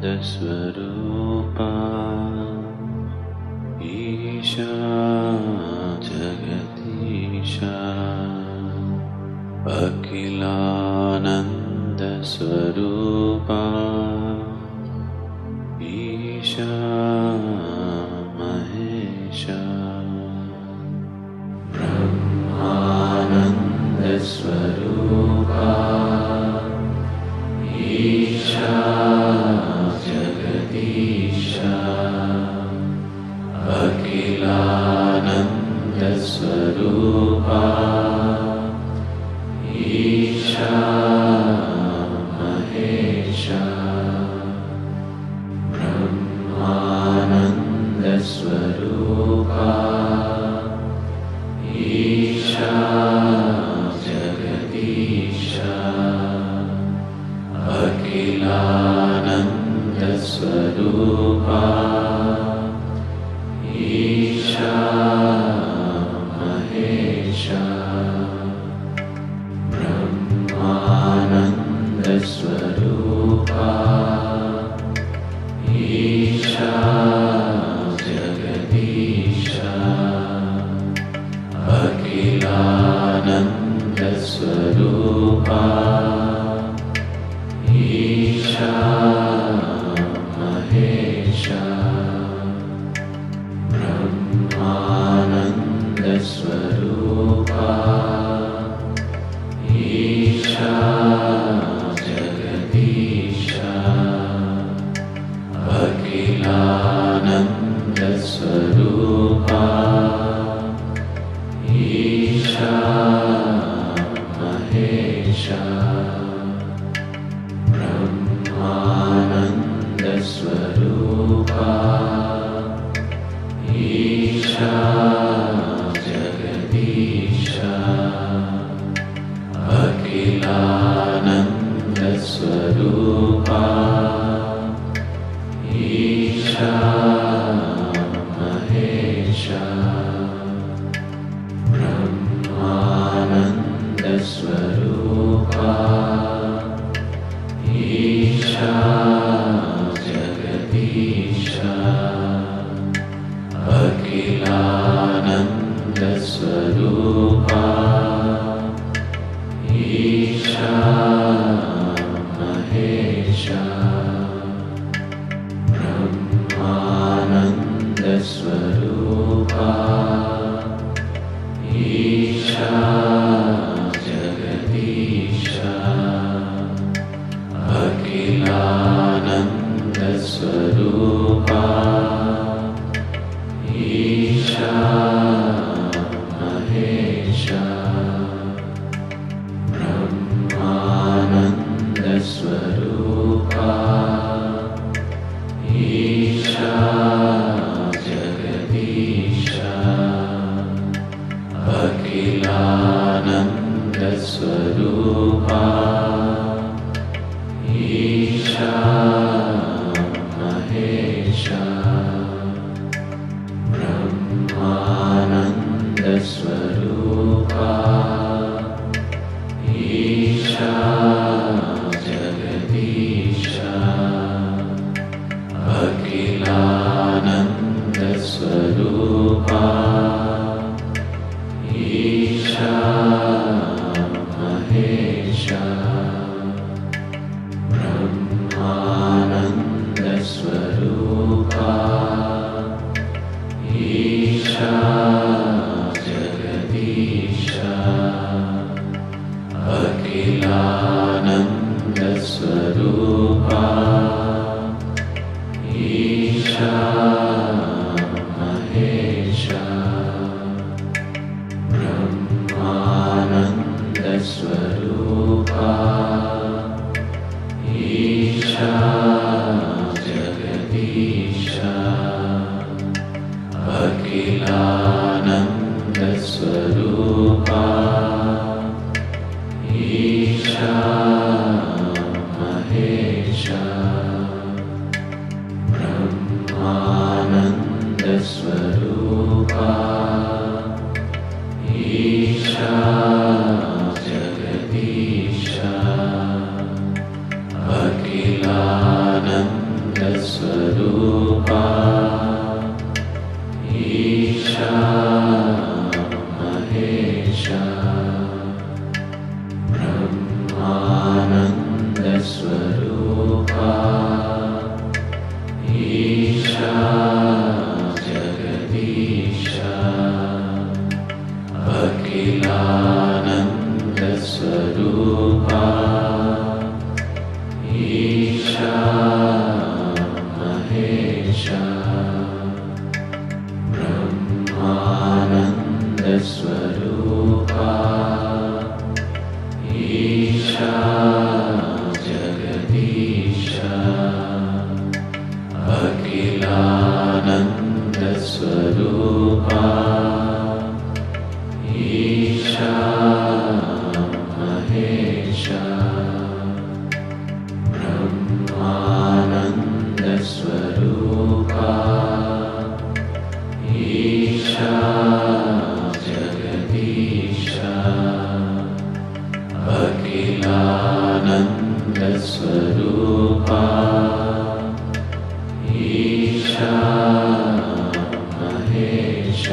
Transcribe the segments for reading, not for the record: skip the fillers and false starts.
स्वरूपा ईशा जगदीशा अखिलानंद स्वरूपा ईशा महेशा ब्रह्मानंद स्वरूपा ईशा जगदीशा अखिलानंद स्वरूपा ईशा महेशा ब्रह्मानंद स्वरूपा ईशा जगदीशा अखिलानंद स्वरूपा ईशा महेशा ब्रह्मानंद स्वरूपा ईशा जगदीशा अखिलानंद स्वरूपा ईशा महेशा ब्रह्मानंद स्वरूपा ईशा जगदीशा अखिलानंद स्वरूपा ईशा महेशा ब्रह्मानंद स्वरूपा ईशा जगदीशा अखिलानंद स्वरूपा ईशा महेशा ब्रह्मानंद स्वरूपा ईशा जगदीशा अखिलानंद स्वरूपा ईशा महेशा ब्रह्मानंद स्वरूपा ईशा जगदीशा अखिलानंद स्वरूपा ईशा महेशा ब्रह्मानंद स्वरूपा ईशा जगदीशा अखिलानंद स्वरूपा ईशा महेशा ब्रह्मानंद स्वरूपा ईशा जगदीशा अखिलानंद स्वरूपा ईशा महेशा ब्रह्मानंद स्वरूपा ईशा जगदीशा अखिलानंद स्वरूपा ईशा महेशा ब्रह्मानंद स्वरूपा ईशा जगदीशा अखिलानंद स्वरूपा ईशा महेशा ಸ್ವರೂಪ ಈಶಾ ಮಹೇಶ ಬ್ರಹ್ಮಾನಂದ ಸ್ವರೂಪ ಈಶಾ ಜಗದೀಶ ಅಖಿಲಾನಂದ ಸ್ವರೂಪ ಈಶಾ ಮಹೇಶ ಬ್ರಹ್ಮಾನಂದ ಸ್ವರೂಪ ಈಶಾ ಜಗದೀಶ ಅಖಿಲಾನಂದ ಸ್ವರೂಪ ಈಶಾ ಮಹೇಶ ಬ್ರಹ್ಮಾನಂದ ಸ್ವರೂಪ ಈಶಾ ಜಗದೀಶ ಅಖಿಲಾನಂದ ಸ್ವರೂಪ ಈಶಾ ಮಹೇಶ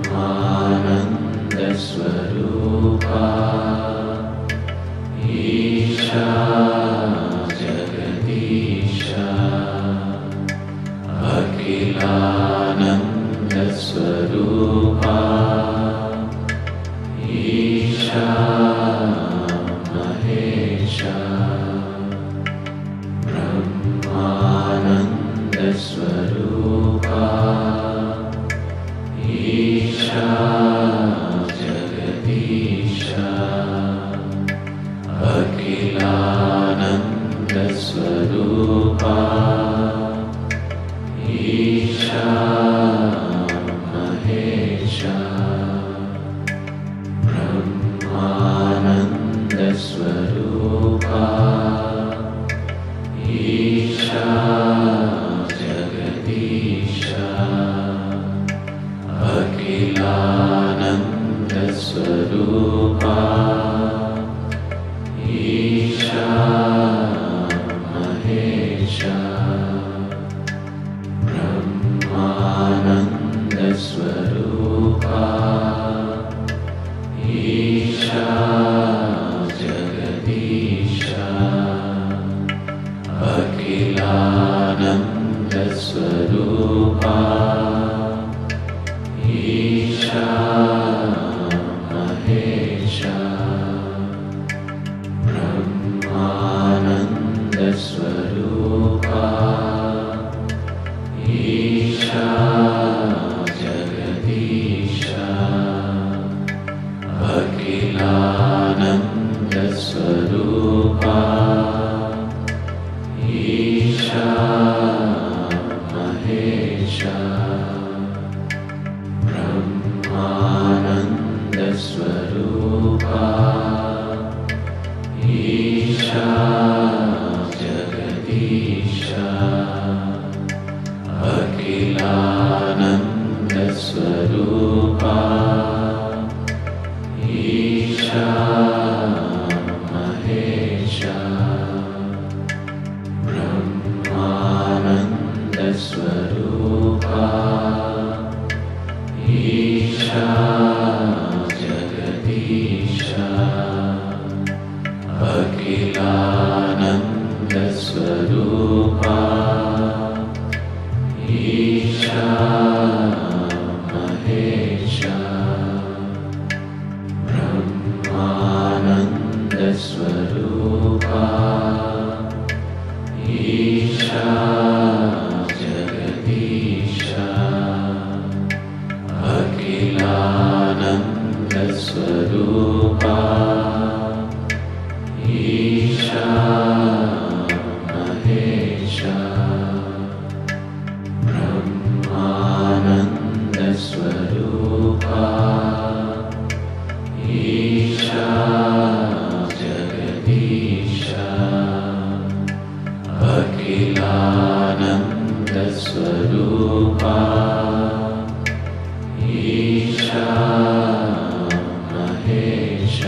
ಬ್ರಹ್ಮಾನಂದ ಸ್ವರೂಪ ಈಶಾ ಜಗದೀಶ ಅಖಿಲಾನಂದ ಸ್ವರೂಪ ಈಶಾ ಮಹೇಶ ಬ್ರಹ್ಮಾನಂದ ಸ್ವರೂಪ ಈಶಾ ಜಗದೀಶ ಅಖಿಲಾನಂದ ಸ್ವರೂಪ ಈಶಾ ಮಹೇಶ ಬ್ರಹ್ಮಾನಂದ ಸ್ವರೂಪ ಈಶಾ ಜಗದೀಶ ಅಖಿಲಾನಂದ ಸ್ವರೂಪ ಈಶಾ ಮಹೇಶ ಬ್ರಹ್ಮಾನಂದ ಸ್ವರೂಪ ಈಶಾ ಜಗದೀಶ ಅಖಿಲಾನಂದ ಸ್ವರೂಪ ಈಶಾ ಮಹೇಶ ಬ್ರಹ್ಮಾನಂದ ಸ್ವರೂಪ ಈಶಾ ಜಗದೀಶ ಅಖಿಲಾನಂದ ಸ್ವರೂಪ ಈಶಾ ಮಹೇಶ ಬ್ರಹ್ಮಾನಂದ ಸ್ವರೂಪ ಈಶಾ ಜಗದೀಶ ಅಖಿಲಾನಂದ ಸ್ವರೂಪ ಈಶಾ ಮಹೇಶ ಬ್ರಹ್ಮಾನಂದ ಸ್ವರೂಪ ಈಶಾ ಜಗದೀಶ ಅಖಿಲಾನಂದ ಸ್ವರೂಪ ಈಶಾ ಮಹೇಶ ಬ್ರಹ್ಮಾನಂದ ಸ್ವರೂಪ ಈಶಾ ಜಗದೀಶ ಅಖಿಲಾನಂದ ಸ್ವರೂಪ ಈಶಾ ಮಹೇಶ ಬ್ರಹ್ಮಾನಂದ ಸ್ವರೂಪ ಈಶಾ ಜಗದೀಶ ಅಖಿಲಾನಂದ ಸ್ವರೂಪ ಈಶಾ ಮಹೇಶ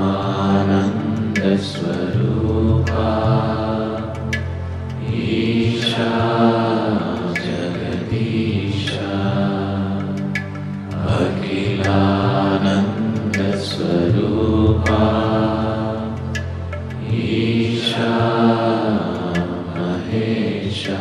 ಬ್ರಹ್ಮಾನಂದ ईशा महेशा